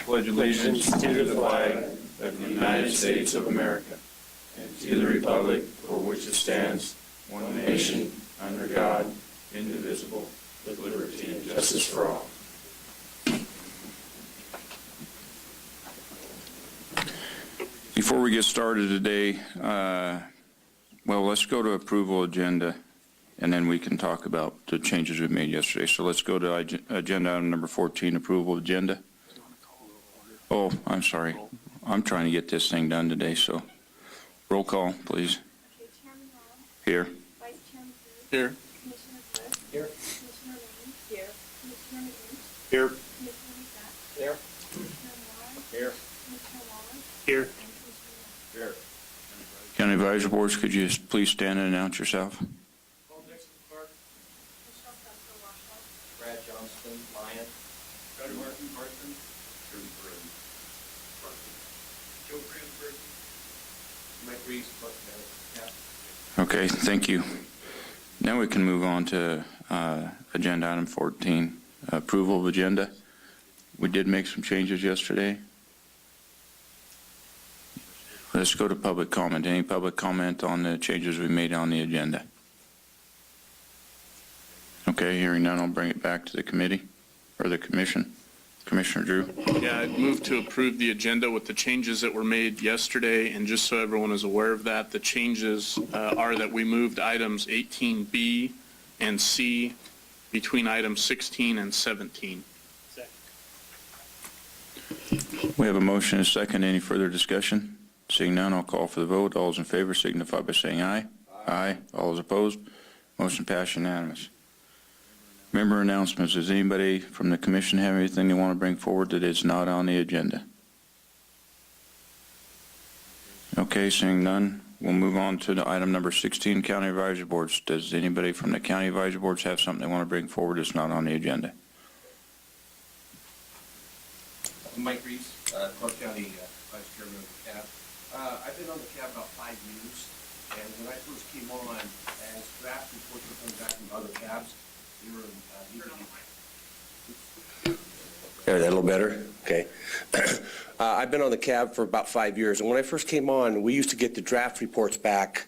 pledge allegiance to the flag of the United States of America and to the republic for which it stands, one nation, under God, indivisible, with liberty and justice for all. Before we get started today, let's go to approval agenda, and then we can talk about the changes we made yesterday. So let's go to agenda item number 14, approval agenda. Oh, I'm sorry. I'm trying to get this thing done today, so roll call, please. Okay, Chairman Long. Here. Vice Chairman Booth. Here. Commissioner Bliss. Here. Commissioner Lane. Here. Commissioner McGinnis. Here. Commissioner McGrath. Here. Commissioner Moore. Here. Commissioner Wallace. Here. And Commissioner Here. County Advisory Boards, could you please stand and announce yourself? Paul Dixon, Clark. Michelle Castro Washington. Brad Johnston, Lyon. Cody Martin, Martin. Jody Burton, Martin. Joe Cransford. Mike Reeves, Clark, yeah. Okay, thank you. Now we can move on to agenda item 14, approval of agenda. We did make some changes yesterday. Let's go to public comment. Any public comment on the changes we made on the agenda? Okay, hearing none, I'll bring it back to the committee or the commission. Commissioner Drew. Yeah, I'd move to approve the agenda with the changes that were made yesterday, and just so everyone is aware of that, the changes are that we moved items 18B and C between items 16 and 17. We have a motion and a second. Any further discussion? Seeing none, I'll call for the vote. All those in favor signify by saying aye. Aye. All those opposed? Motion passed unanimous. Member announcements. Does anybody from the commission have anything they want to bring forward that is not on the agenda? Okay, seeing none, we'll move on to the item number 16, County Advisory Boards. Does anybody from the County Advisory Boards have something they want to bring forward that's not on the agenda? Mike Reeves, Clark County Vice Chairman of the CAB. I've been on the CAB about 5 years, and when I first came on, as draft reports were coming back from other CABs, they were There, that a little better? Okay. I've been on the CAB for about 5 years, and when I first came on, we used to get the draft reports back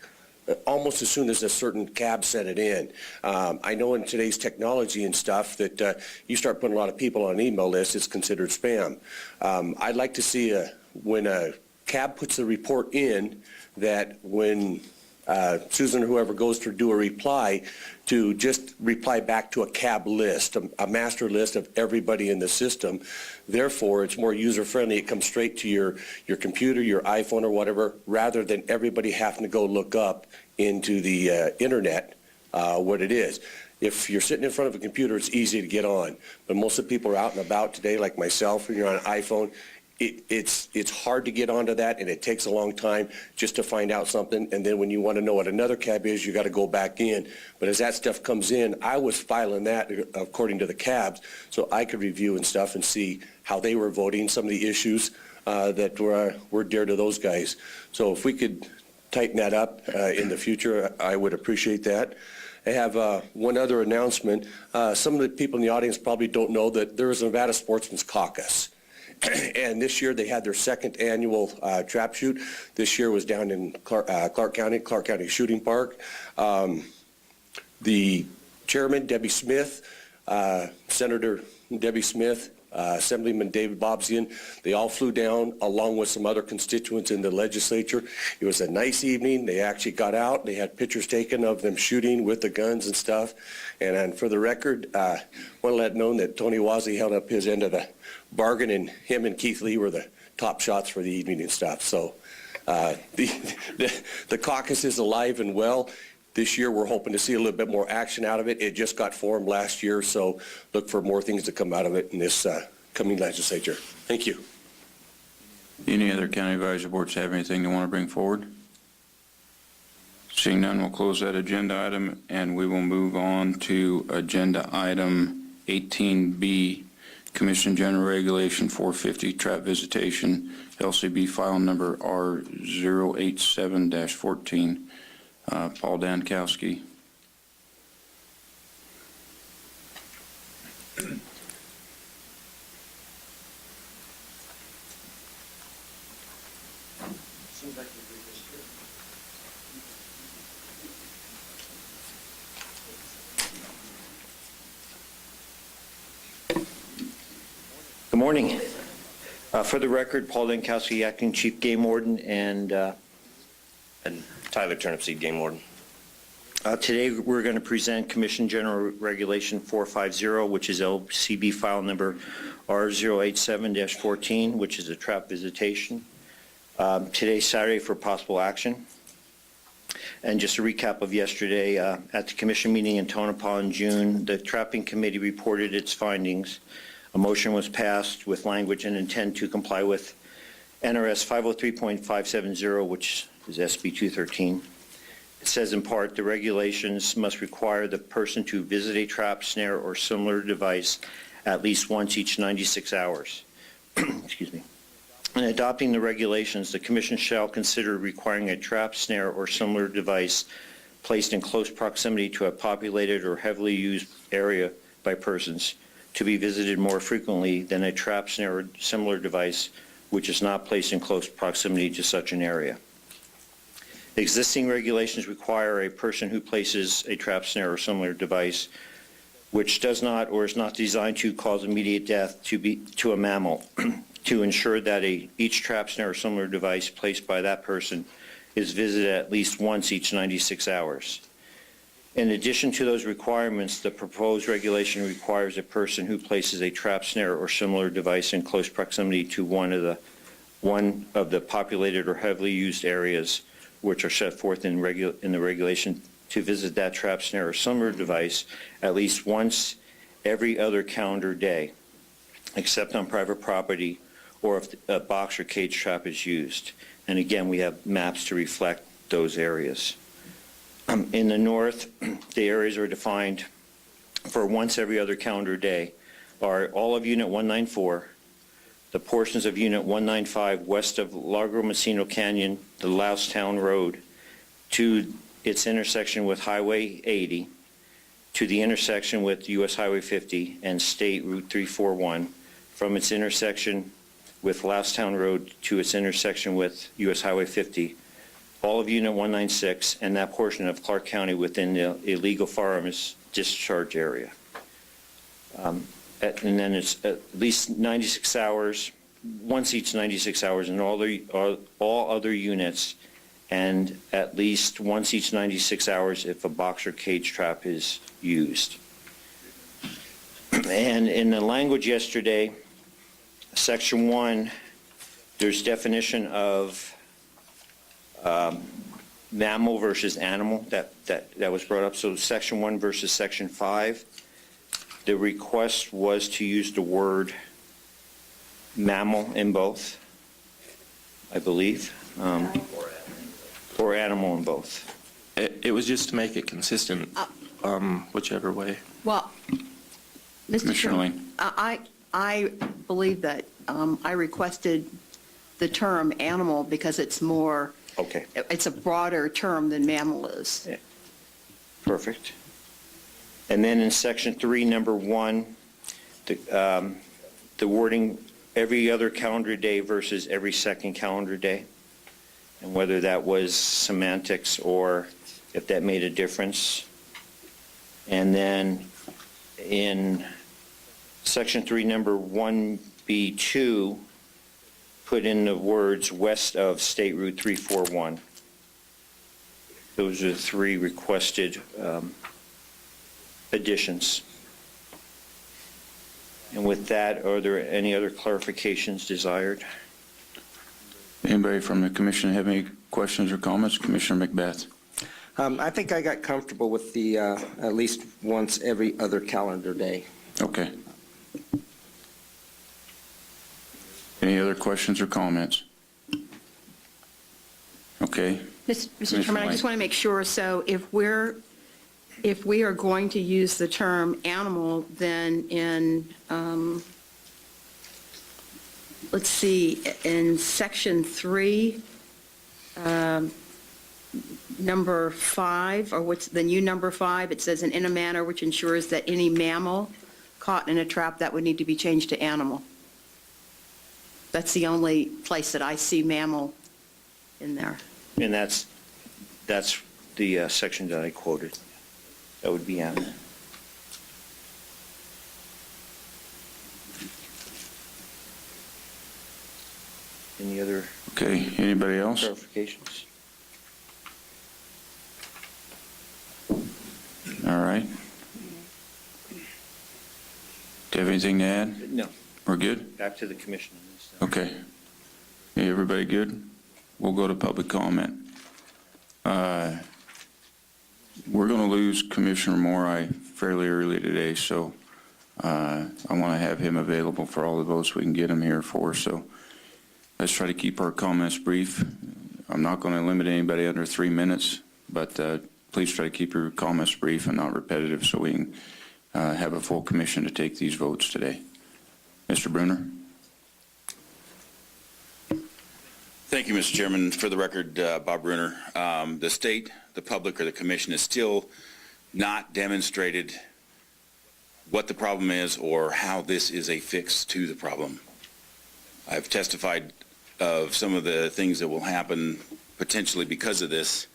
almost as soon as a certain cab sent it in. I know in today's technology and stuff that you start putting a lot of people on an email list, it's considered spam. I'd like to see when a cab puts the report in, that when Susan or whoever goes to do a reply, to just reply back to a cab list, a master list of everybody in the system. Therefore, it's more user-friendly. It comes straight to your computer, your iPhone or whatever, rather than everybody having to go look up into the internet what it is. If you're sitting in front of a computer, it's easy to get on. But most of the people are out and about today, like myself, when you're on an iPhone, it's hard to get onto that, and it takes a long time just to find out something. And then when you want to know what another cab is, you got to go back in. But as that stuff comes in, I was filing that according to the cabs, so I could review and stuff and see how they were voting, some of the issues that were dear to those guys. So if we could tighten that up in the future, I would appreciate that. I have one other announcement. Some of the people in the audience probably don't know that there is a Nevada Sportsman's Caucus. And this year they had their second annual trap shoot. This year was down in Clark County Shooting Park. The chairman, Debbie Smith, Senator Debbie Smith, Assemblyman David Bobzian, they all flew down along with some other constituents in the legislature. It was a nice evening. They actually got out. They had pictures taken of them shooting with the guns and stuff. And for the record, I want to let known that Tony Wasley held up his end of the bargain, and him and Keith Lee were the top shots for the evening and stuff. So the caucus is alive and well. This year, we're hoping to see a little bit more action out of it. It just got formed last year, so look for more things to come out of it in this coming legislature. Thank you. Any other county advisory boards have anything they want to bring forward? Seeing none, we'll close that agenda item, and we will move on to agenda item 18B, Commission General Regulation 450, Trap Visitation, LCB file number R087-14. Paul Dankowski. Good morning. For the record, Paul Dankowski, Acting Chief Game Warden, and Tyler Turnipseed, Game Warden. today we're going to present Commission General Regulation 450, which is LCB file number R087-14, which is a trap visitation. Today's Saturday for possible action. And just a recap of yesterday, at the Commission meeting in Tonopah in June, the Trapping Committee reported its findings. A motion was passed with language and intent to comply with NRS 503.570, which is SB 213. It says in part, the regulations must require the person to visit a trap, snare, or similar device at least once each 96 hours. Excuse me. In adopting the regulations, the Commission shall consider requiring a trap, snare, or similar device placed in close proximity to a populated or heavily used area by persons to be visited more frequently than a trap, snare, or similar device which is not placed in close proximity to such an area. Existing regulations require a person who places a trap, snare, or similar device which does not or is not designed to cause immediate death to a mammal to ensure that each trap, snare, or similar device placed by that person is visited at least once each 96 hours. In addition to those requirements, the proposed regulation requires a person who places a trap, snare, or similar device in close proximity to one of the populated or heavily used areas which are set forth in the regulation to visit that trap, snare, or similar device at least once every other calendar day, except on private property or if a box or cage trap is used. And again, we have maps to reflect those areas. In the north, the areas are defined for once every other calendar day are all of Unit 194, the portions of Unit 195 west of Largo Messino Canyon, the Loustown Road, to its intersection with Highway 80, to the intersection with US Highway 50 and State Route 341, from its intersection with Loustown Road to its intersection with US Highway 50, all of Unit 196, and that portion of Clark County within the illegal firearms discharge area. And then it's at least 96 hours, once each 96 hours in all other units, and at least once each 96 hours if a box or cage trap is used. And in the language yesterday, Section 1, there's definition of mammal versus animal that was brought up. So Section 1 versus Section 5, the request was to use the word mammal in both, I believe, or animal in both. It was just to make it consistent, whichever way. Well, Mr. Commissioner Chairman, I believe that I requested the term animal because it's more, Okay, it's a broader term than mammal is. perfect. And then in Section 3, number 1, the wording every other calendar day versus every second calendar day, and whether that was semantics or if that made a difference. And then in Section 3, number 1B2, put in the words west of State Route 341. Those are the three requested additions. And with that, are there any other clarifications desired? Anybody from the commission have any questions or comments? Commissioner Macbeth? I think I got comfortable with the at least once every other calendar day. Okay. Any other questions or comments? Okay. Mr. Chairman, I just want to make sure, so if we are going to use the term animal, then in, let's see, in Section 3, number 5, or what's the new number 5, it says in a manner which ensures that any mammal caught in a trap, that would need to be changed to animal. That's the only place that I see mammal in there. And that's the section that I quoted. That would be on. Any other Okay, anybody else? clarifications? All right. Do you have anything to add? No, We're good? back to the commission on this. Okay. Hey, everybody good? We'll go to public comment. We're going to lose Commissioner Morai fairly early today, so I want to have him available for all the votes we can get him here for, so let's try to keep our comments brief. I'm not going to limit anybody under 3 minutes, but please try to keep your comments brief and not repetitive so we can have a full commission to take these votes today. Mr. Bruner? Thank you, Mr. Chairman. For the record, Bob Bruner, the state, the public, or the commission has still not demonstrated what the problem is or how this is a fix to the problem. I've testified of some of the things that will happen potentially because of this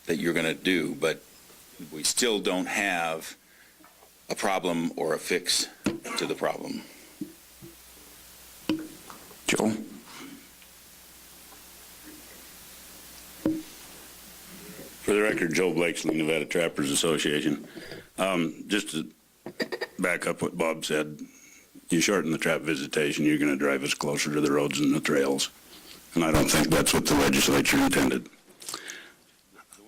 that you're going to do, but we still don't have a problem or a fix to the problem. Joel? For the record, Joe Blakesley, Nevada Trappers Association. Just to back up what Bob said, you shorten the trap visitation, you're going to drive us closer to the roads and the trails. And I don't think that's what the legislature intended.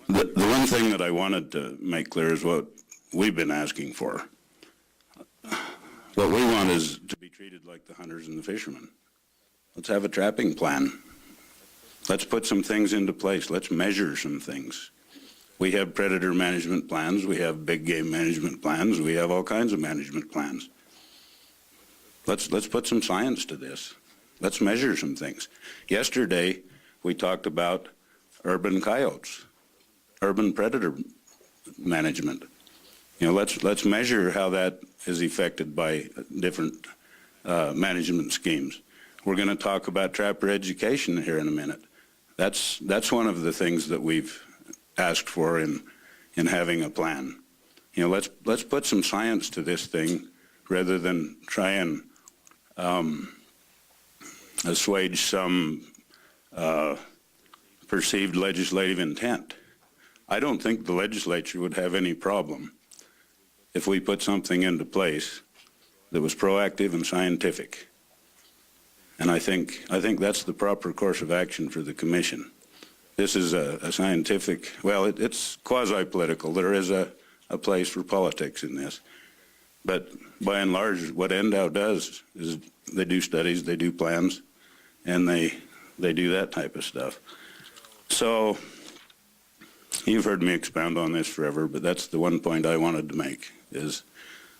The one thing that I wanted to make clear is what we've been asking for. What we want is to be treated like the hunters and the fishermen. Let's have a trapping plan. Let's put some things into place. Let's measure some things. We have predator management plans. We have big game management plans. We have all kinds of management plans. Let's put some science to this. Let's measure some things. Yesterday, we talked about urban coyotes, urban predator management. You know, let's measure how that is affected by different management schemes. We're going to talk about trapper education here in a minute. That's one of the things that we've asked for in having a plan. You know, let's put some science to this thing rather than try and assuage some perceived legislative intent. I don't think the legislature would have any problem if we put something into place that was proactive and scientific. And I think that's the proper course of action for the commission. This is a scientific, well, it's quasi-political. There is a place for politics in this. But by and large, what NDOW does is they do studies, they do plans, and they do that type of stuff. So you've heard me expound on this forever, but that's the one point I wanted to make is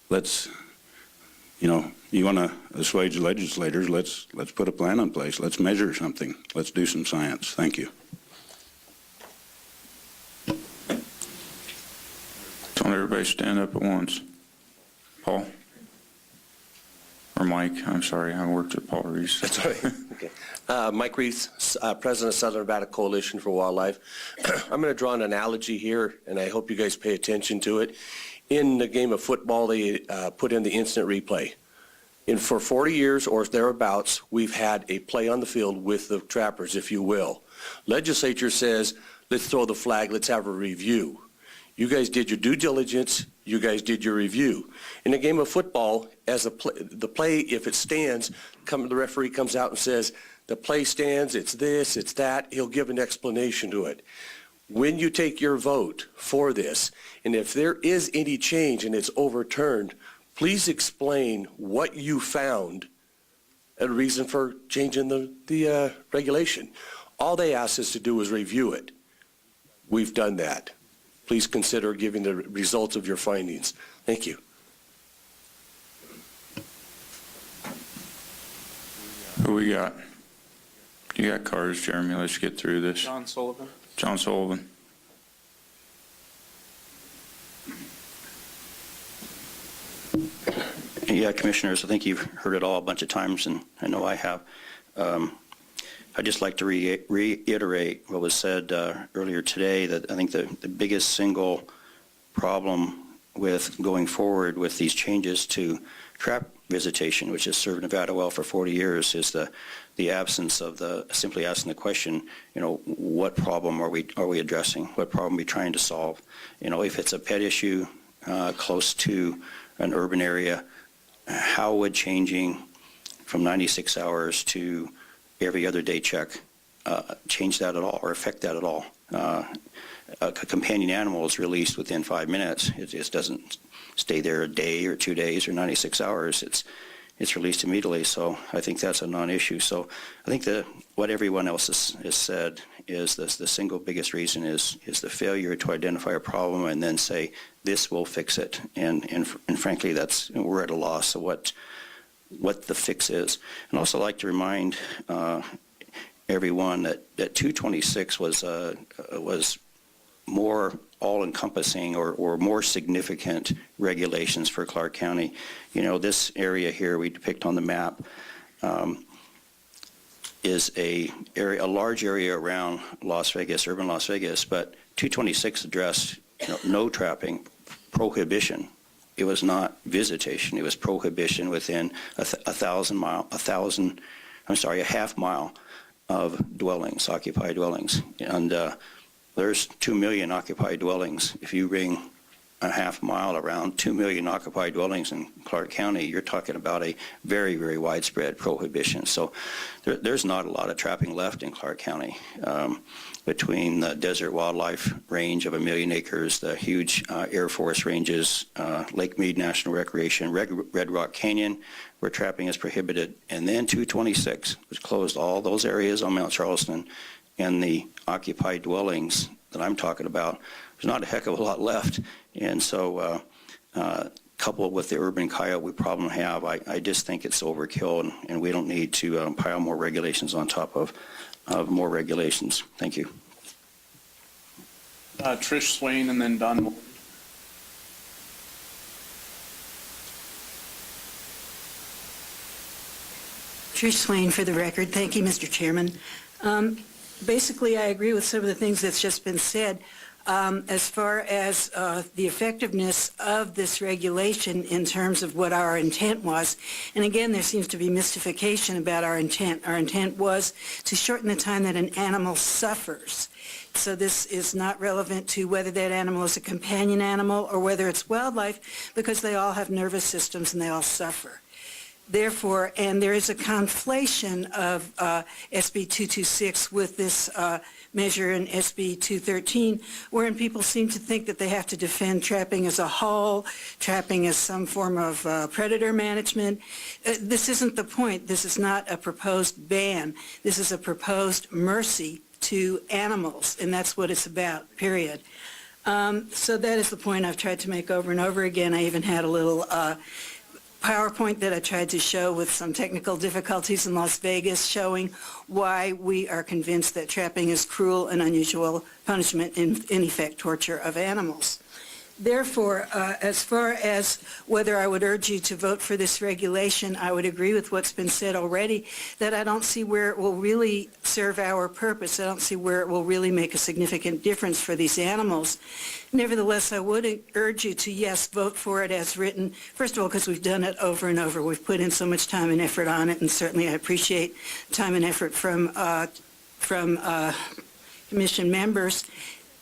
let's, you know, you want to assuage legislators, let's put a plan in place. Let's measure something. Let's do some science. Thank you. Don't everybody stand up at once. Paul? Or Mike, I'm sorry, I worked at Paul Reese. That's all right. Okay. Mike Reese, President of Southern Nevada Coalition for Wildlife. I'm going to draw an analogy here, and I hope you guys pay attention to it. In the game of football, they put in the instant replay. And for 40 years or thereabouts, we've had a play on the field with the trappers, if you will. Legislature says, let's throw the flag, let's have a review. You guys did your due diligence, you guys did your review. In a game of football, as the play, if it stands, the referee comes out and says, the play stands, it's this, it's that, he'll give an explanation to it. When you take your vote for this, and if there is any change and it's overturned, please explain what you found, a reason for changing the regulation. All they asked us to do was review it. We've done that. Please consider giving the results of your findings. Thank you. Who we got? You got cards, Jeremy. Let's get through this. John Sullivan. John Sullivan. Yeah, Commissioners, I think you've heard it all a bunch of times, and I know I have. I'd just like to reiterate what was said earlier today, that I think the biggest single problem with going forward with these changes to trap visitation, which has served Nevada well for 40 years, is the absence of simply asking the question, what problem are we addressing? What problem are we trying to solve? If it's a pet issue close to an urban area, how would changing from 96 hours to every other day check change that at all or affect that at all? A companion animal is released within 5 minutes. It just doesn't stay there a day or 2 days or 96 hours. It's released immediately, so I think that's a non-issue. So I think what everyone else has said is the single biggest reason is the failure to identify a problem and then say, this will fix it. And frankly, we're at a loss of what the fix is. And also like to remind everyone that 226 was more all-encompassing or more significant regulations for Clark County. This area here we depict on the map is a large area around Las Vegas, urban Las Vegas, but 226 addressed no trapping, prohibition. It was not visitation. It was prohibition within a half mile of dwellings, occupied dwellings. And there's 2 million occupied dwellings. If you ring a half mile around 2 million occupied dwellings in Clark County, you're talking about a very, very widespread prohibition. So there's not a lot of trapping left in Clark County. Between the desert wildlife range of 1 million acres, the huge Air Force ranges, Lake Mead National Recreation, Red Rock Canyon, where trapping is prohibited, and then 226, which closed all those areas on Mount Charleston, and the occupied dwellings that I'm talking about, there's not a heck of a lot left. And so coupled with the urban coyote we problem have, I just think it's overkill, and we don't need to pile more regulations on top of more regulations. Thank you. Trish Swain and then Don. Trish Swain for the record. Thank you, Mr. Chairman. Basically, I agree with some of the things that's just been said. As far as the effectiveness of this regulation in terms of what our intent was, and again, there seems to be mystification about our intent. Our intent was to shorten the time that an animal suffers. So this is not relevant to whether that animal is a companion animal or whether it's wildlife, because they all have nervous systems and they all suffer. Therefore, and there is a conflation of SB 226 with this measure in SB 213, wherein people seem to think that they have to defend trapping as a whole, trapping as some form of predator management. This isn't the point. This is not a proposed ban. This is a proposed mercy to animals, and that's what it's about, period. So that is the point I've tried to make over and over again. I even had a little PowerPoint that I tried to show with some technical difficulties in Las Vegas, showing why we are convinced that trapping is cruel and unusual punishment, in effect torture of animals. Therefore, as far as whether I would urge you to vote for this regulation, I would agree with what's been said already, that I don't see where it will really serve our purpose. I don't see where it will really make a significant difference for these animals. Nevertheless, I would urge you to, yes, vote for it as written. First of all, because we've done it over and over. We've put in so much time and effort on it, and certainly I appreciate time and effort from commission members.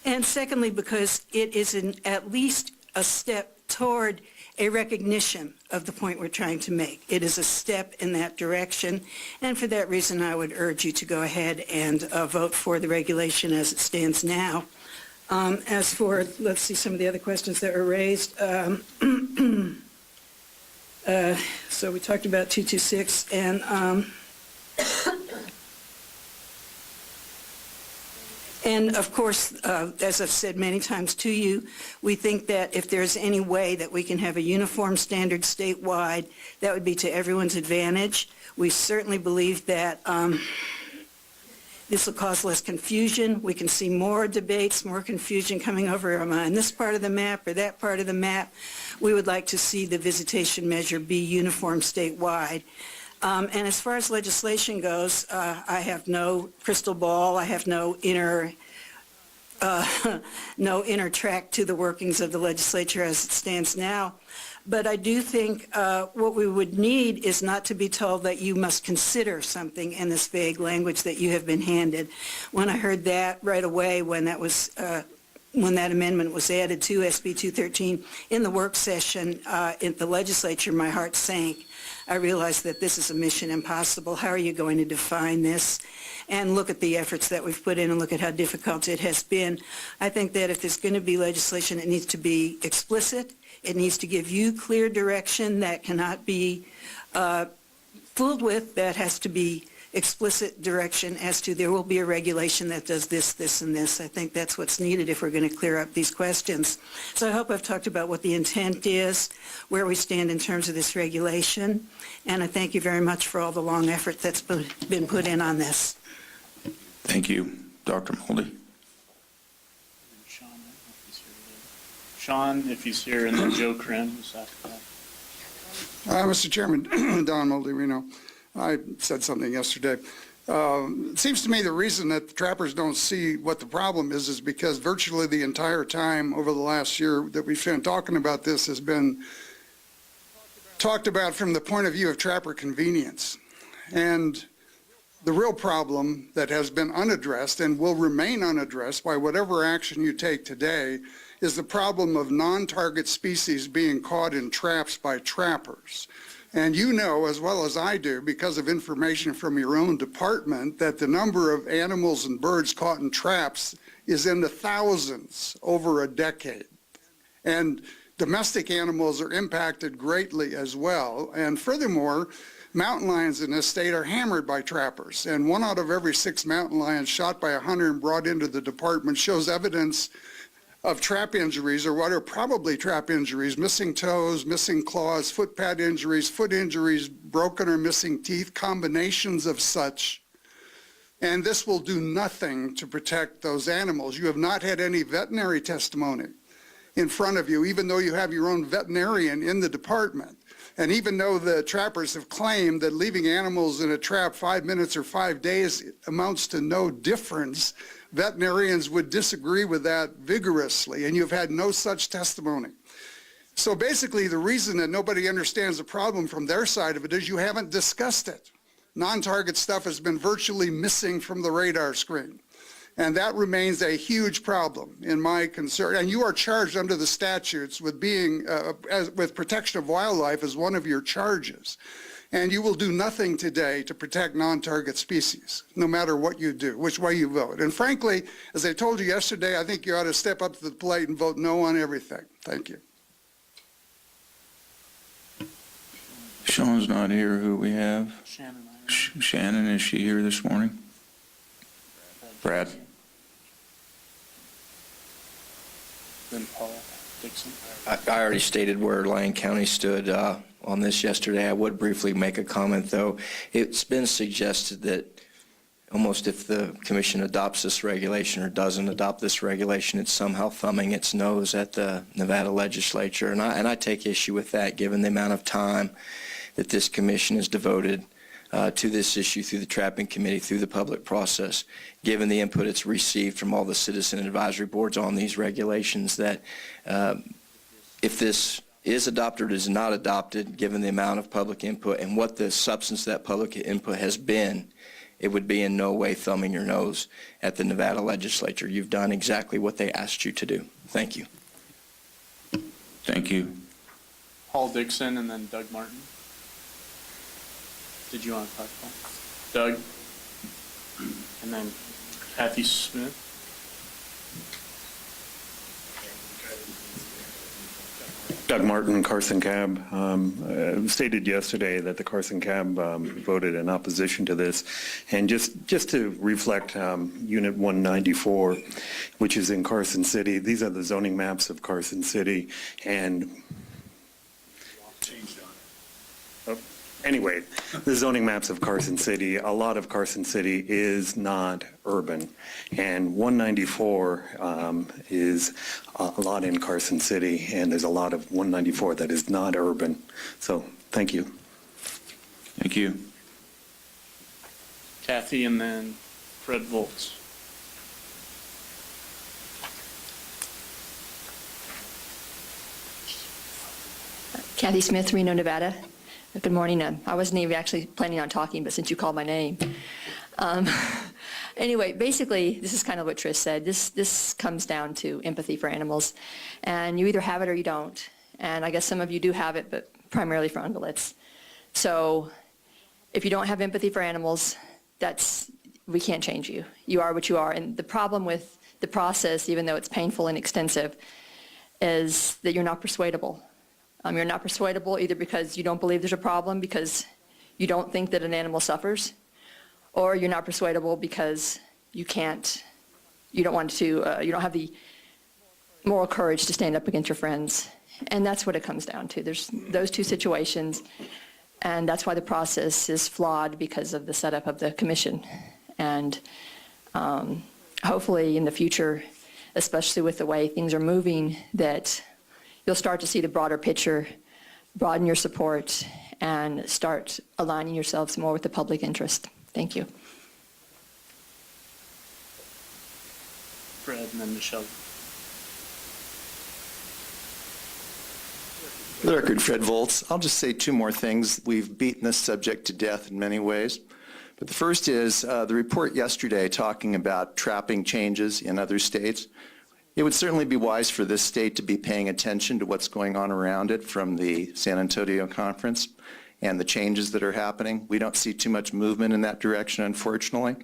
And secondly, because it is at least a step toward a recognition of the point we're trying to make. It is a step in that direction, and for that reason, I would urge you to go ahead and vote for the regulation as it stands now. As for, let's see some of the other questions that were raised. So we talked about 226, and of course, as I've said many times to you, we think that if there's any way that we can have a uniform standard statewide, that would be to everyone's advantage. We certainly believe that this will cause less confusion. We can see more debates, more confusion coming over on this part of the map or that part of the map. We would like to see the visitation measure be uniform statewide. And as far as legislation goes, I have no crystal ball. I have no inner track to the workings of the legislature as it stands now. But I do think what we would need is not to be told that you must consider something in this vague language that you have been handed. When I heard that right away, when that amendment was added to SB 213 in the work session in the legislature, my heart sank. I realized that this is a mission impossible. How are you going to define this? And look at the efforts that we've put in and look at how difficult it has been. I think that if there's going to be legislation, it needs to be explicit. It needs to give you clear direction that cannot be fooled with. That has to be explicit direction as to there will be a regulation that does this, this, and this. I think that's what's needed if we're going to clear up these questions. So I hope I've talked about what the intent is, where we stand in terms of this regulation, and I thank you very much for all the long effort that's been put in on this. Thank you. Dr. Moldy? Sean, if he's here, and then Joe Krim is after that. Mr. Chairman, Don Moldy-Reno. I said something yesterday. It seems to me the reason that the trappers don't see what the problem is because virtually the entire time over the last year that we've been talking about this has been talked about from the point of view of trapper convenience. And the real problem that has been unaddressed and will remain unaddressed by whatever action you take today is the problem of non-target species being caught in traps by trappers. And you know as well as I do, because of information from your own department, that the number of animals and birds caught in traps is in the thousands over a decade. And domestic animals are impacted greatly as well. And furthermore, mountain lions in this state are hammered by trappers. And 1 out of every 6 mountain lions shot by a hunter and brought into the department shows evidence of trap injuries, or what are probably trap injuries: missing toes, missing claws, foot pad injuries, foot injuries, broken or missing teeth, combinations of such. And this will do nothing to protect those animals. You have not had any veterinary testimony in front of you, even though you have your own veterinarian in the department. And even though the trappers have claimed that leaving animals in a trap 5 minutes or 5 days amounts to no difference, veterinarians would disagree with that vigorously, and you've had no such testimony. So basically, the reason that nobody understands the problem from their side of it is you haven't discussed it. Non-target stuff has been virtually missing from the radar screen. And that remains a huge problem in my concern. And you are charged under the statutes with being, with protection of wildlife as one of your charges. And you will do nothing today to protect non-target species, no matter what you do, which way you vote. And frankly, as I told you yesterday, I think you ought to step up to the plate and vote no on everything. Thank you. Sean's not here. Who we have? Shannon, Shannon, is she here this morning? Brad? then Paul Dixon. I already stated where Lyon County stood on this yesterday. I would briefly make a comment, though. It's been suggested that almost if the commission adopts this regulation or doesn't adopt this regulation, it's somehow thumbing its nose at the Nevada legislature. And I take issue with that, given the amount of time that this commission has devoted to this issue through the trapping committee, through the public process, given the input it's received from all the citizen advisory boards on these regulations, that if this is adopted or is not adopted, given the amount of public input and what the substance of that public input has been, it would be in no way thumbing your nose at the Nevada legislature. You've done exactly what they asked you to do. Thank you. Thank you. Paul Dixon and then Doug Martin. Did you want to talk about Doug? And then Kathy Smith. Doug Martin, Carson Cab, stated yesterday that the Carson Cab voted in opposition to this. And just to reflect Unit 194, which is in Carson City, these are the zoning maps of Carson City. And anyway, the zoning maps of Carson City, a lot of Carson City is not urban. And 194 is a lot in Carson City, and there's a lot of 194 that is not urban. So, thank you. Thank you. Kathy, and then Fred Volz. Kathy Smith, Reno, Nevada. Good morning. I wasn't even actually planning on talking, but since you called my name. Anyway, basically, this is kind of what Trish said. This comes down to empathy for animals, and you either have it or you don't. And I guess some of you do have it, but primarily for ungulates. So if you don't have empathy for animals, we can't change you. You are what you are. And the problem with the process, even though it's painful and extensive, is that you're not persuadable. You're not persuadable either because you don't believe there's a problem, because you don't think that an animal suffers, or you're not persuadable because you don't have the moral courage to stand up against your friends. And that's what it comes down to. There's those two situations, and that's why the process is flawed, because of the setup of the commission. And hopefully in the future, especially with the way things are moving, that you'll start to see the broader picture, broaden your support, and start aligning yourselves more with the public interest. Thank you. Fred, and then Michelle. For the record, Fred Volz. I'll just say two more things. We've beaten this subject to death in many ways. But the first is the report yesterday talking about trapping changes in other states. It would certainly be wise for this state to be paying attention to what's going on around it from the San Antonio conference and the changes that are happening. We don't see too much movement in that direction, unfortunately.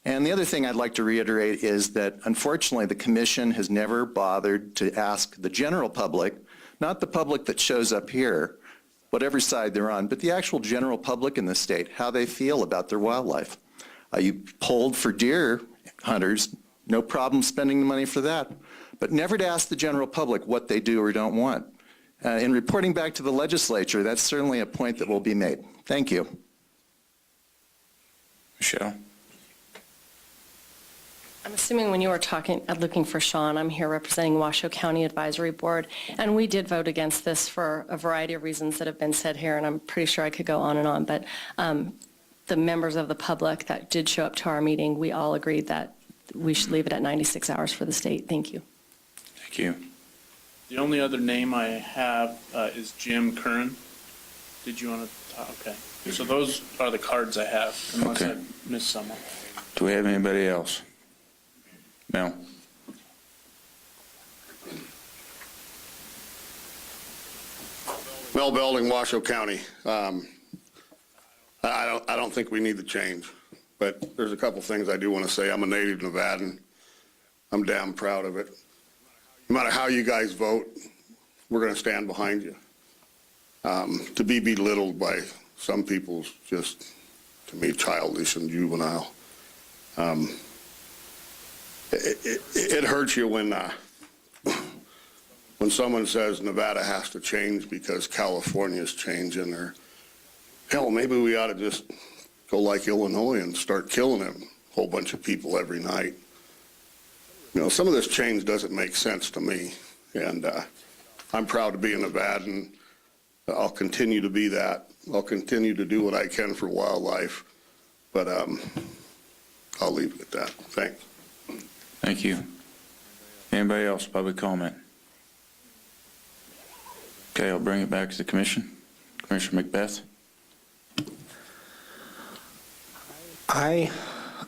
And the other thing I'd like to reiterate is that, unfortunately, the commission has never bothered to ask the general public, not the public that shows up here, whatever side they're on, but the actual general public in the state, how they feel about their wildlife. You polled for deer hunters, no problem spending the money for that, but never to ask the general public what they do or don't want. In reporting back to the legislature, that's certainly a point that will be made. Thank you. Michelle? I'm assuming when you were looking for Sean, I'm here representing Washoe County Advisory Board, and we did vote against this for a variety of reasons that have been said here, and I'm pretty sure I could go on and on, but the members of the public that did show up to our meeting, we all agreed that we should leave it at 96 hours for the state. Thank you. Thank you. The only other name I have is Jim Curran. Did you want to talk? Okay. So those are the cards I have, unless Okay. I missed someone. Do we have anybody else? No. Mel Belding, Washoe County. I don't think we need the change, but there's a couple things I do want to say. I'm a native Nevadan. I'm damn proud of it. No matter how you guys vote, we're going to stand behind you. To be belittled by some people is just, to me, childish and juvenile. It hurts you when someone says Nevada has to change because California's changing, or hell, maybe we ought to just go like Illinois and start killing a whole bunch of people every night. You know, some of this change doesn't make sense to me, and I'm proud to be a Nevadan. I'll continue to be that. I'll continue to do what I can for wildlife, but I'll leave it at that. Thanks. Thank you. Anybody else, public comment? Okay, I'll bring it back to the commission. Commissioner Macbeth? I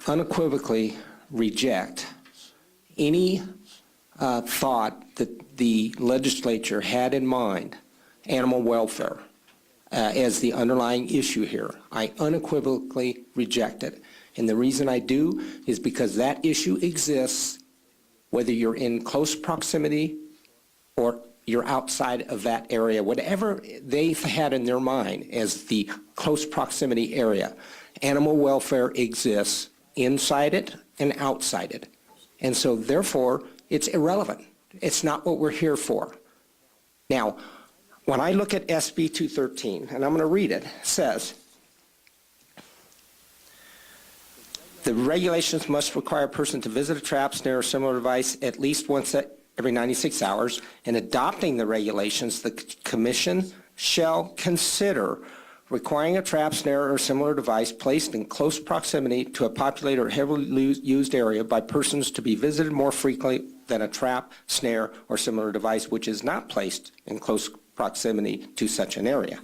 unequivocally reject any thought that the legislature had in mind animal welfare as the underlying issue here. I unequivocally reject it. And the reason I do is because that issue exists whether you're in close proximity or you're outside of that area. Whatever they've had in their mind as the close proximity area, animal welfare exists inside it and outside it. And so therefore, it's irrelevant. It's not what we're here for. Now, when I look at SB 213, and I'm going to read it, it says, the regulations must require a person to visit a trap, snare, or similar device at least once every 96 hours. In adopting the regulations, the commission shall consider requiring a trap, snare, or similar device placed in close proximity to a populated or heavily used area by persons to be visited more frequently than a trap, snare, or similar device which is not placed in close proximity to such an area.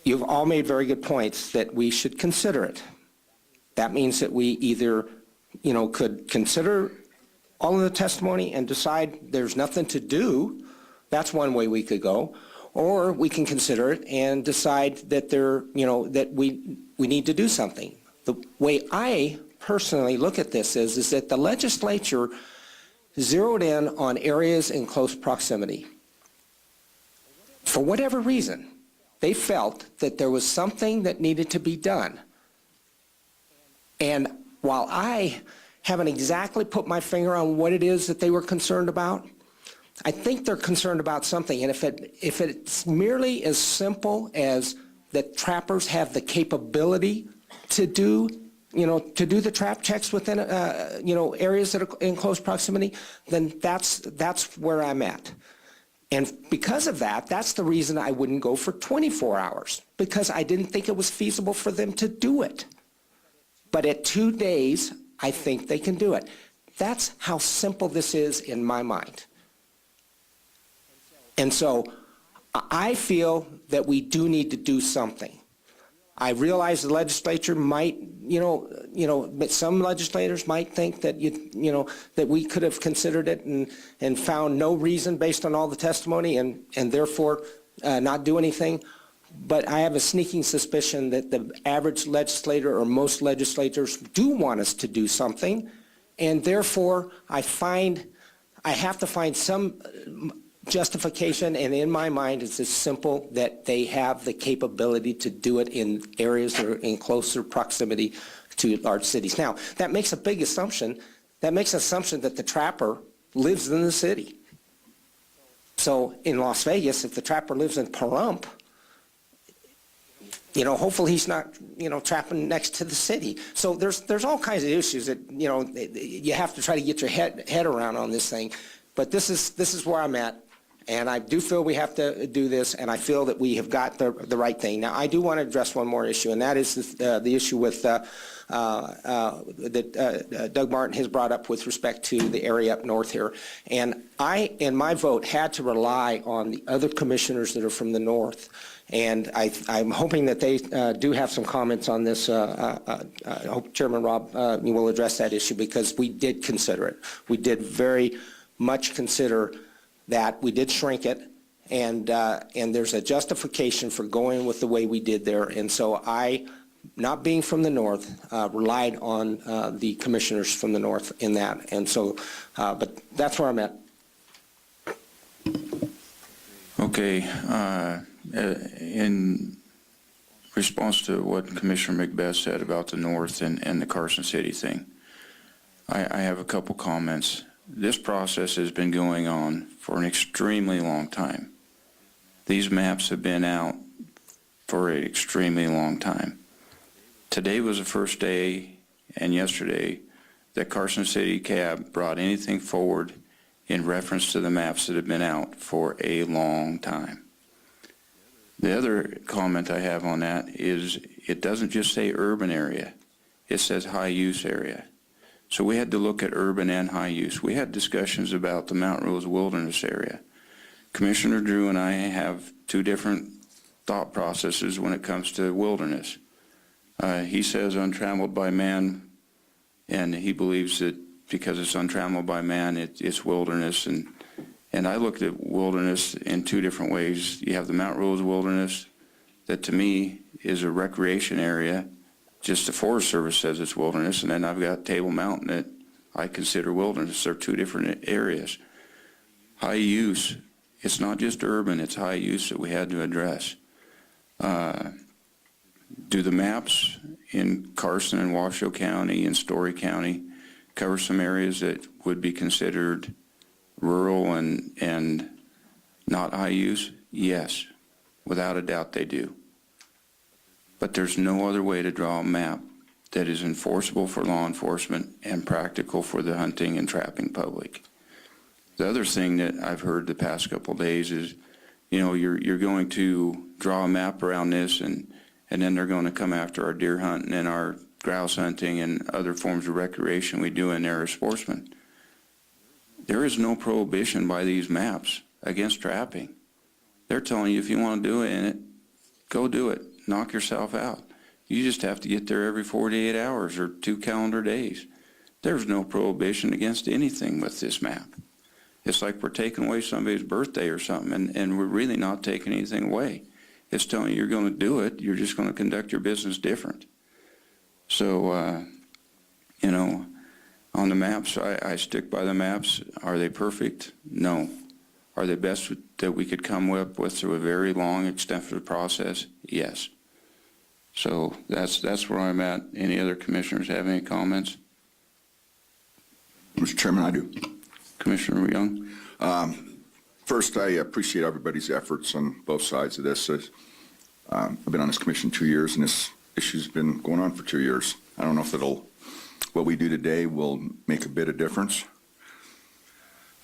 You've all made very good points that we should consider it. That means that we either, could consider all of the testimony and decide there's nothing to do. That's one way we could go. Or we can consider it and decide that that we need to do something. The way I personally look at this is that the legislature zeroed in on areas in close proximity. For whatever reason, they felt that there was something that needed to be done. And while I haven't exactly put my finger on what it is that they were concerned about, I think they're concerned about something. And if it's merely as simple as that trappers have the capability to do the trap checks within, areas that are in close proximity, then that's where I'm at. And because of that, that's the reason I wouldn't go for 24 hours, because I didn't think it was feasible for them to do it. But at 2 days, I think they can do it. That's how simple this is in my mind. And so I feel that we do need to do something. I realize the legislature might, some legislators might think that that we could have considered it and found no reason based on all the testimony and therefore not do anything. But I have a sneaking suspicion that the average legislator or most legislators do want us to do something, and therefore I have to find some justification, and in my mind it's as simple that they have the capability to do it in areas that are in closer proximity to large cities. Now, that makes a big assumption. That makes an assumption that the trapper lives in the city. So in Las Vegas, if the trapper lives in Pahrump, hopefully he's not, trapping next to the city. So there's all kinds of issues that, you have to try to get your head around on this thing. But this is where I'm at. And I do feel we have to do this, and I feel that we have got the right thing. Now, I do want to address one more issue, and that is the issue with that Doug Martin has brought up with respect to the area up north here. And I, in my vote, had to rely on the other commissioners that are from the north. And I'm hoping that they do have some comments on this. I hope Chairman Robb, you will address that issue, because we did consider it. We did very much consider that. We did shrink it, and there's a justification for going with the way we did there. And so I, not being from the north, relied on the commissioners from the north in that. And so, but that's where I'm at. Okay. In response to what Commissioner McBeth said about the north and the Carson City thing, I have a couple comments. This process has been going on for an extremely long time. These maps have been out for an extremely long time. Today was the first day, and yesterday, that Carson City Cab brought anything forward in reference to the maps that have been out for a long time. The other comment I have on that is it doesn't just say urban area, it says high use area. So we had to look at urban and high use. We had discussions about the Mount Rose Wilderness area. Commissioner Drew and I have two different thought processes when it comes to wilderness. He says untrammeled by man, and he believes that because it's untrammeled by man, it's wilderness. And I looked at wilderness in two different ways. You have the Mount Rose Wilderness, that to me is a recreation area. Just the Forest Service says it's wilderness, and then I've got Table Mountain that I consider wilderness. They're two different areas. High use, it's not just urban, it's high use that we had to address. Do the maps in Carson and Washoe County and Story County cover some areas that would be considered rural and not high use? Yes, without a doubt they do. But there's no other way to draw a map that is enforceable for law enforcement and practical for the hunting and trapping public. The other thing that I've heard the past couple of days is you're going to draw a map around this, and then they're going to come after our deer hunting and our grouse hunting and other forms of recreation we do in there as sportsmen. There is no prohibition by these maps against trapping. They're telling you if you want to do it in it, go do it. Knock yourself out. You just have to get there every 48 hours or 2 calendar days. There's no prohibition against anything with this map. It's like we're taking away somebody's birthday or something, and we're really not taking anything away. It's telling you you're going to do it. You're just going to conduct your business different. So, on the maps, I stick by the maps. Are they perfect? No. Are they best that we could come up with through a very long, extensive process? Yes. So that's where I'm at. Any other commissioners have any comments? Mr. Chairman, I do. Commissioner Young? First, I appreciate everybody's efforts on both sides of this. I've been on this commission 2 years, and this issue's been going on for 2 years. I don't know if what we do today will make a bit of difference.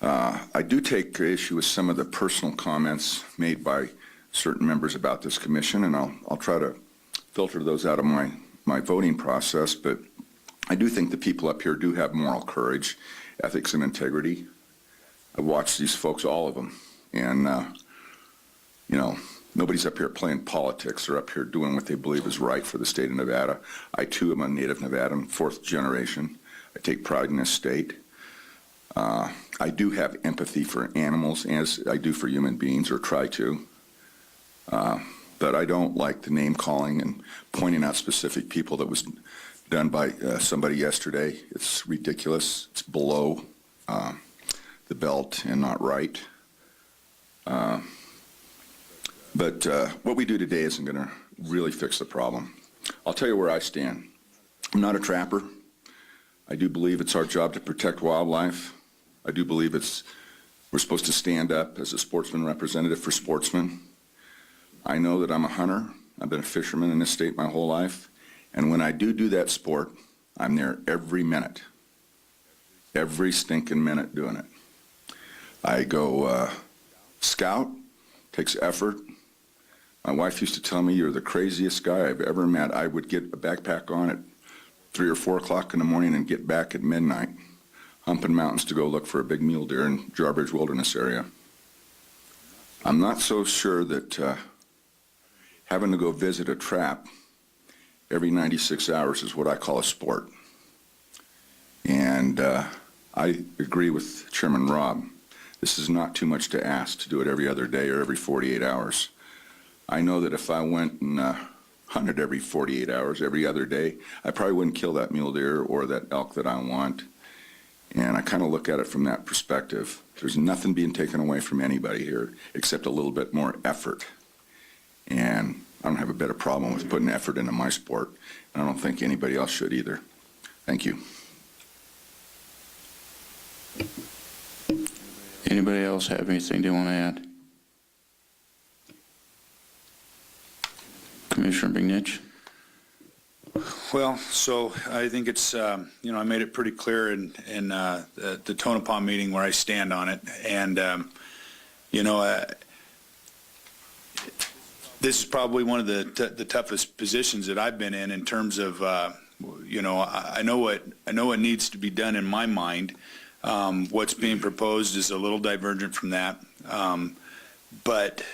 I do take issue with some of the personal comments made by certain members about this commission, and I'll try to filter those out of my voting process, but I do think the people up here do have moral courage, ethics, and integrity. I've watched these folks, all of them, and, nobody's up here playing politics. They're up here doing what they believe is right for the state of Nevada. I, too, am a native Nevadan, 4th generation. I take pride in this state. I do have empathy for animals, as I do for human beings, or try to. But I don't like the name-calling and pointing out specific people that was done by somebody yesterday. It's ridiculous. It's below the belt and not right. But what we do today isn't going to really fix the problem. I'll tell you where I stand. I'm not a trapper. I do believe it's our job to protect wildlife. I do believe we're supposed to stand up as a sportsman representative for sportsmen. I know that I'm a hunter. I've been a fisherman in this state my whole life. And when I do that sport, I'm there every minute. Every stinking minute doing it. I go scout, takes effort. My wife used to tell me, you're the craziest guy I've ever met. I would get a backpack on at 3 or 4 o'clock in the morning and get back at midnight, humping mountains to go look for a big mule deer in Jarbidge Wilderness area. I'm not so sure that having to go visit a trap every 96 hours is what I call a sport. And I agree with Chairman Robb. This is not too much to ask to do it every other day or every 48 hours. I know that if I went and hunted every 48 hours, every other day, I probably wouldn't kill that mule deer or that elk that I want. And I kind of look at it from that perspective. There's nothing being taken away from anybody here except a little bit more effort. And I don't have a bit of problem with putting effort into my sport, and I don't think anybody else should either. Thank you. Anybody else have anything they want to add? Commissioner McNitch? Well, so I think it's, I made it pretty clear in the Tonopah meeting where I stand on it. And, this is probably one of the toughest positions that I've been in terms of, I know what needs to be done in my mind. What's being proposed is a little divergent from that. But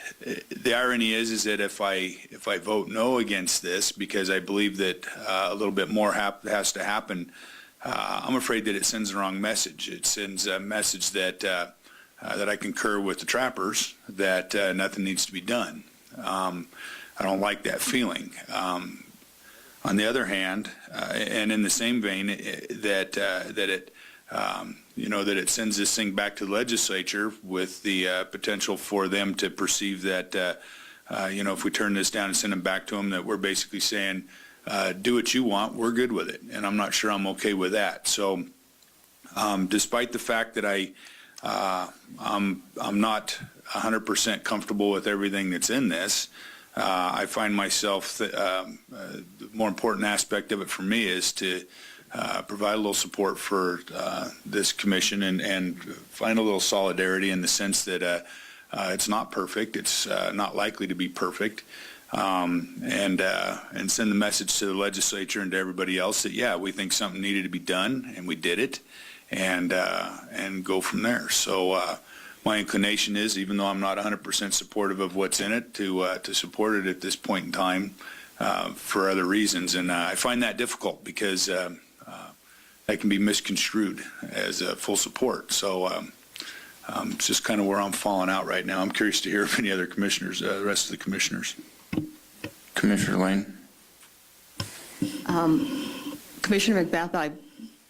the irony is that if I vote no against this because I believe that a little bit more has to happen, I'm afraid that it sends the wrong message. It sends a message that I concur with the trappers that nothing needs to be done. I don't like that feeling. On the other hand, and in the same vein, that it sends this thing back to the legislature with the potential for them to perceive that, if we turn this down and send them back to them, that we're basically saying, do what you want, we're good with it. And I'm not sure I'm okay with that. So despite the fact that I'm not 100% comfortable with everything that's in this, I find myself, the more important aspect of it for me is to provide a little support for this commission and find a little solidarity in the sense that It's not perfect. It's not likely to be perfect. And send the message to the legislature and to everybody else that, yeah, we think something needed to be done, and we did it, and go from there. So my inclination is, even though I'm not 100% supportive of what's in it, to support it at this point in time for other reasons. And I find that difficult because that can be misconstrued as full support. So it's just kind of where I'm falling out right now. I'm curious to hear if any other commissioners, the rest of the commissioners. Commissioner Lane? Commissioner McBeth,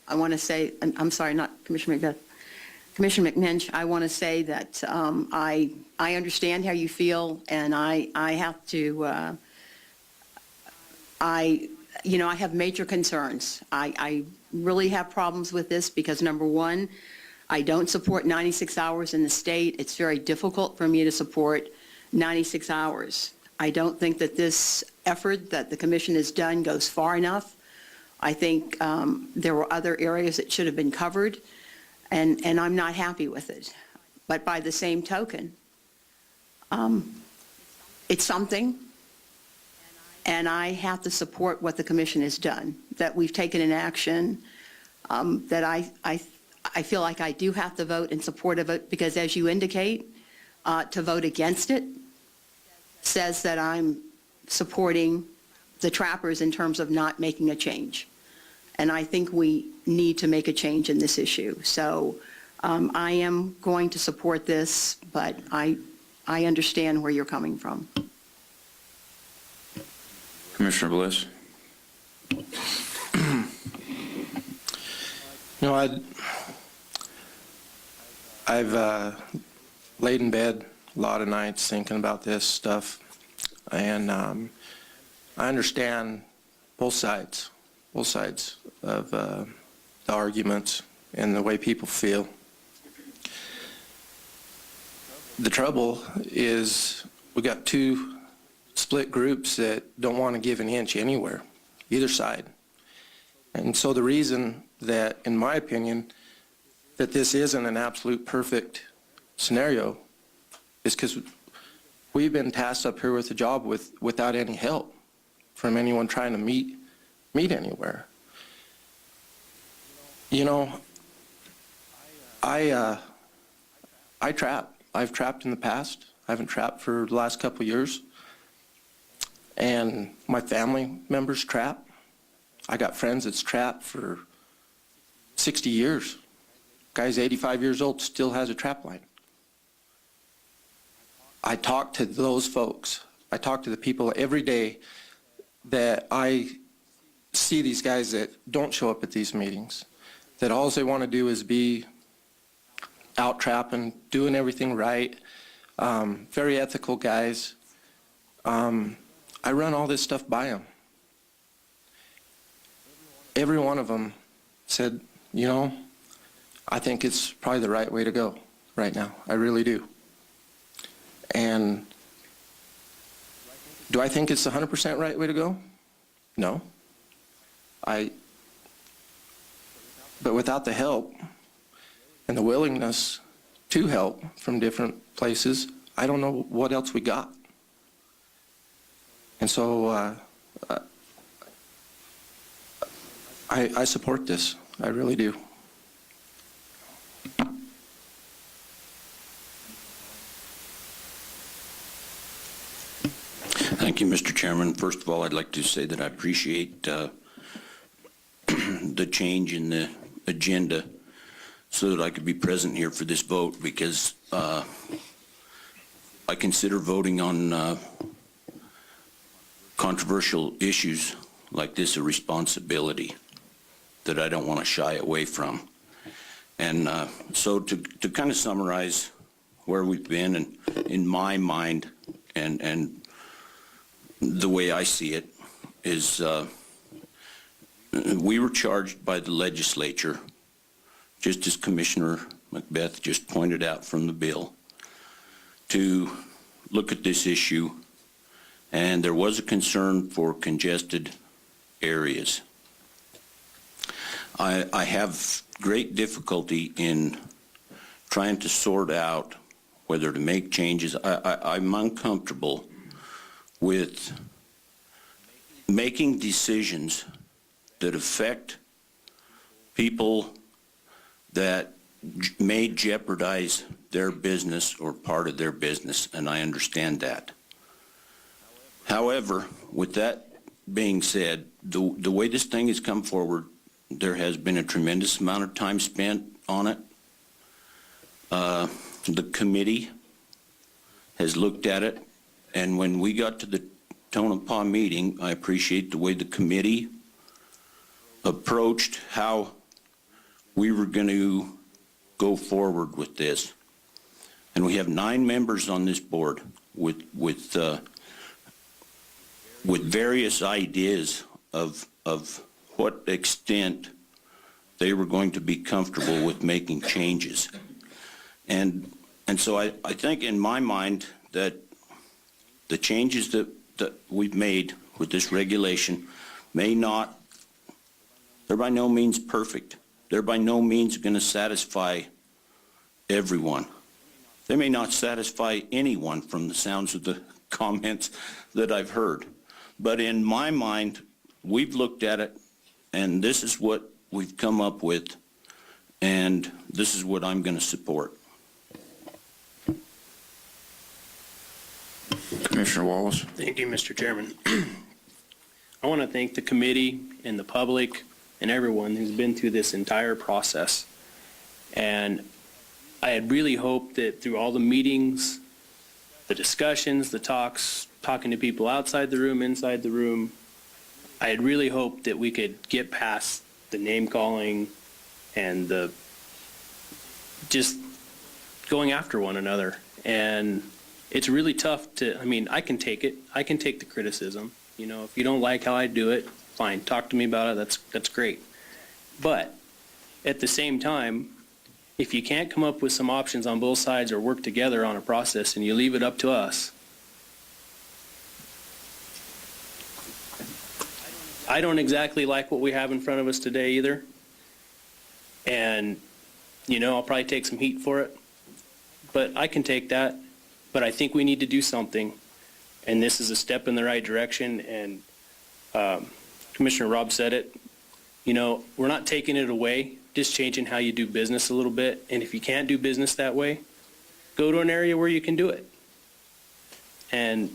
I want to say, I'm sorry, not Commissioner McBeth, Commissioner McMinch, I want to say that I understand how you feel, and I have to, I have major concerns. I really have problems with this because, number one, I don't support 96 hours in the state. It's very difficult for me to support 96 hours. I don't think that this effort that the commission has done goes far enough. I think there were other areas that should have been covered, and I'm not happy with it. But by the same token, it's something, and I have to support what the commission has done, that we've taken an action, that I feel like I do have to vote in support of it, because as you indicate, to vote against it says that I'm supporting the trappers in terms of not making a change. And I think we need to make a change in this issue. So I am going to support this, but I understand where you're coming from. Commissioner Bliss? I've laid in bed a lot of nights thinking about this stuff, and I understand both sides of the arguments and the way people feel. The trouble is we got two split groups that don't want to give an inch anywhere, either side. And so the reason that, in my opinion, that this isn't an absolute perfect scenario is because we've been tasked up here with a job without any help from anyone trying to meet anywhere. I trap. I've trapped in the past. I haven't trapped for the last couple of years. And my family members trap. I got friends that's trapped for 60 years. Guy's 85 years old, still has a trap line. I talk to those folks. I talk to the people every day that I see, these guys that don't show up at these meetings, that all they want to do is be out trapping, doing everything right, very ethical guys. I run all this stuff by them. Every one of them said, I think it's probably the right way to go right now. I really do. And do I think it's the 100% right way to go? No. But without the help and the willingness to help from different places, I don't know what else we got. And so I support this. I really do. Thank you, Mr. Chairman. First of all, I'd like to say that I appreciate the change in the agenda so that I could be present here for this vote, because I consider voting on controversial issues like this a responsibility that I don't want to shy away from. And so to kind of summarize where we've been, and in my mind and the way I see it is we were charged by the legislature, just as Commissioner Macbeth just pointed out from the bill, to look at this issue, and there was a concern for congested areas. I have great difficulty in trying to sort out whether to make changes. I'm uncomfortable with making decisions that affect people that may jeopardize their business or part of their business, and I understand that. However, with that being said, the way this thing has come forward, there has been a tremendous amount of time spent on it. The committee has looked at it, and when we got to the Tonopah meeting, I appreciate the way the committee approached how we were going to go forward with this. And we have 9 members on this board with various ideas of what extent they were going to be comfortable with making changes. And so I think in my mind that the changes that we've made with this regulation they're by no means perfect. They're by no means going to satisfy everyone. They may not satisfy anyone from the sounds of the comments that I've heard. But in my mind, we've looked at it, and this is what we've come up with, and this is what I'm going to support. Commissioner Wallace. Thank you, Mr. Chairman. I want to thank the committee and the public and everyone who's been through this entire process. And I had really hoped that through all the meetings, the discussions, the talks, talking to people outside the room, inside the room, I had really hoped that we could get past the name calling and the just going after one another. And it's really tough to, I can take it. I can take the criticism. You know, if you don't like how I do it, fine, talk to me about it. That's great. But at the same time, if you can't come up with some options on both sides or work together on a process and you leave it up to us, I don't exactly like what we have in front of us today either. And, I'll probably take some heat for it. But I can take that. But I think we need to do something. And this is a step in the right direction. And Commissioner Robb said it. We're not taking it away, just changing how you do business a little bit. And if you can't do business that way, go to an area where you can do it. And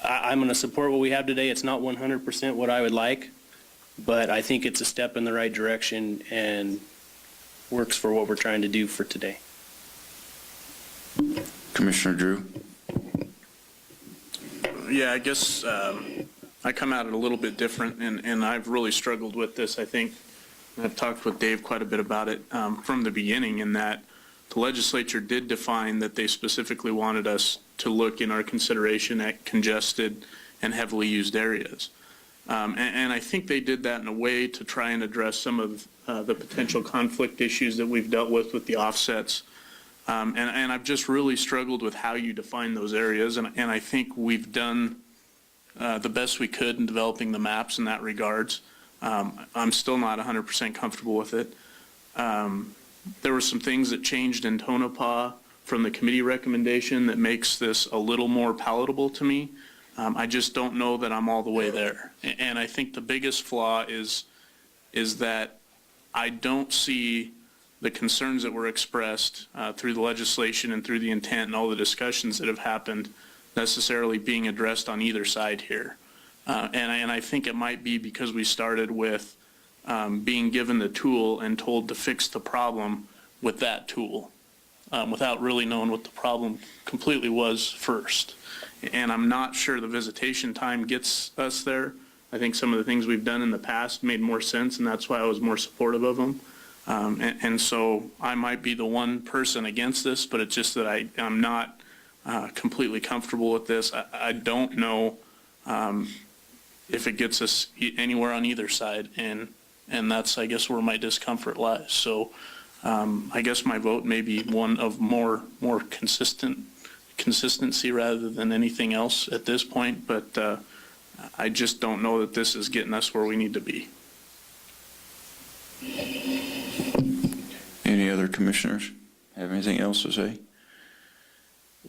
I'm going to support what we have today. It's not 100% what I would like, but I think it's a step in the right direction and works for what we're trying to do for today. Commissioner Drew. Yeah, I guess I come at it a little bit different, and I've really struggled with this. I think I've talked with Dave quite a bit about it from the beginning, in that the legislature did define that they specifically wanted us to look in our consideration at congested and heavily used areas. And I think they did that in a way to try and address some of the potential conflict issues that we've dealt with the offsets. And I've just really struggled with how you define those areas, and I think we've done the best we could in developing the maps in that regards. I'm still not 100% comfortable with it. There were some things that changed in Tonopah from the committee recommendation that makes this a little more palatable to me. I just don't know that I'm all the way there. And I think the biggest flaw is that I don't see the concerns that were expressed through the legislation and through the intent and all the discussions that have happened necessarily being addressed on either side here. And I think it might be because we started with being given the tool and told to fix the problem with that tool without really knowing what the problem completely was first. And I'm not sure the visitation time gets us there. I think some of the things we've done in the past made more sense, and that's why I was more supportive of them. And so I might be the one person against this, but it's just that I'm not completely comfortable with this. I don't know if it gets us anywhere on either side, and that's, I guess, where my discomfort lies. So I guess my vote may be one of more consistency rather than anything else at this point, but I just don't know that this is getting us where we need to be. Any other commissioners have anything else to say?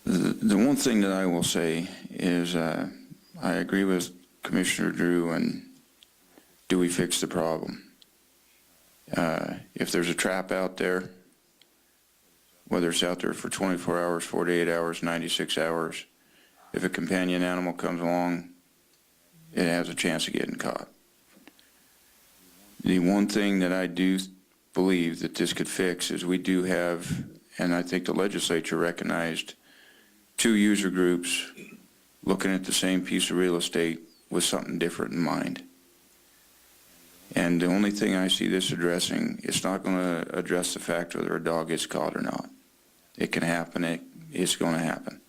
The one thing that I will say is I agree with Commissioner Drew, and do we fix the problem? If there's a trap out there, whether it's out there for 24 hours, 48 hours, 96 hours, if a companion animal comes along, it has a chance of getting caught. The one thing that I do believe that this could fix is we do have, and I think the legislature recognized, 2 user groups looking at the same piece of real estate with something different in mind. And the only thing I see this addressing, it's not going to address the fact whether a dog gets caught or not. It can happen. It's going to happen.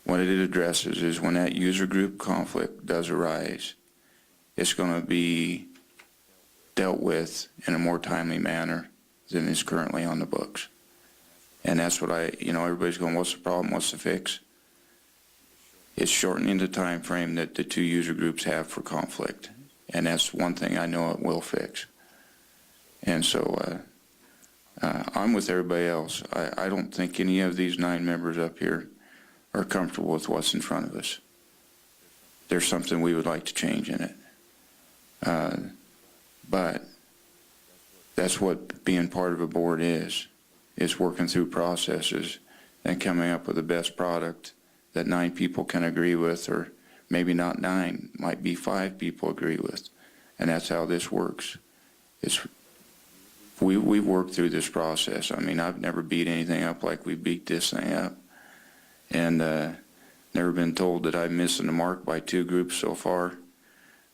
What it addresses is when that user group conflict does arise, it's going to be dealt with in a more timely manner than is currently on the books. And that's what everybody's going, what's the problem? What's the fix? It's shortening the time frame that the 2 user groups have for conflict. And that's one thing I know it will fix. And so I'm with everybody else. I don't think any of these 9 members up here are comfortable with what's in front of us. There's something we would like to change in it. But that's what being part of a board is working through processes and coming up with the best product that 9 people can agree with, or maybe not 9, might be 5 people agree with. And that's how this works. We've worked through this process. I mean, I've never beat anything up like we beat this thing up. And never been told that I'm missing the mark by 2 groups so far.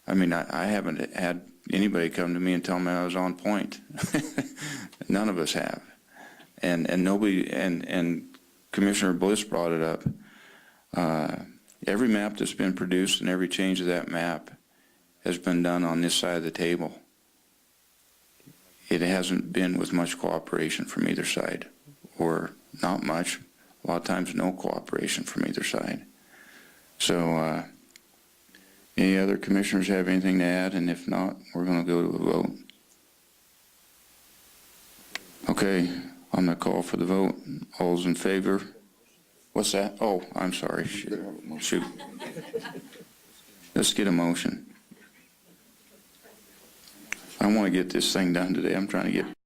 I mean, I haven't had anybody come to me and tell me I was on point. None of us have. And nobody, and Commissioner Bliss brought it up. Every map that's been produced and every change of that map has been done on this side of the table. It hasn't been with much cooperation from either side, or not much. A lot of times no cooperation from either side. So any other commissioners have anything to add? And if not, we're going to go to a vote. Okay, I'm going to call for the vote. All those in favor? What's that? Oh, I'm sorry. Shoot. Let's get a motion. I want to get this thing done today. I'm trying to get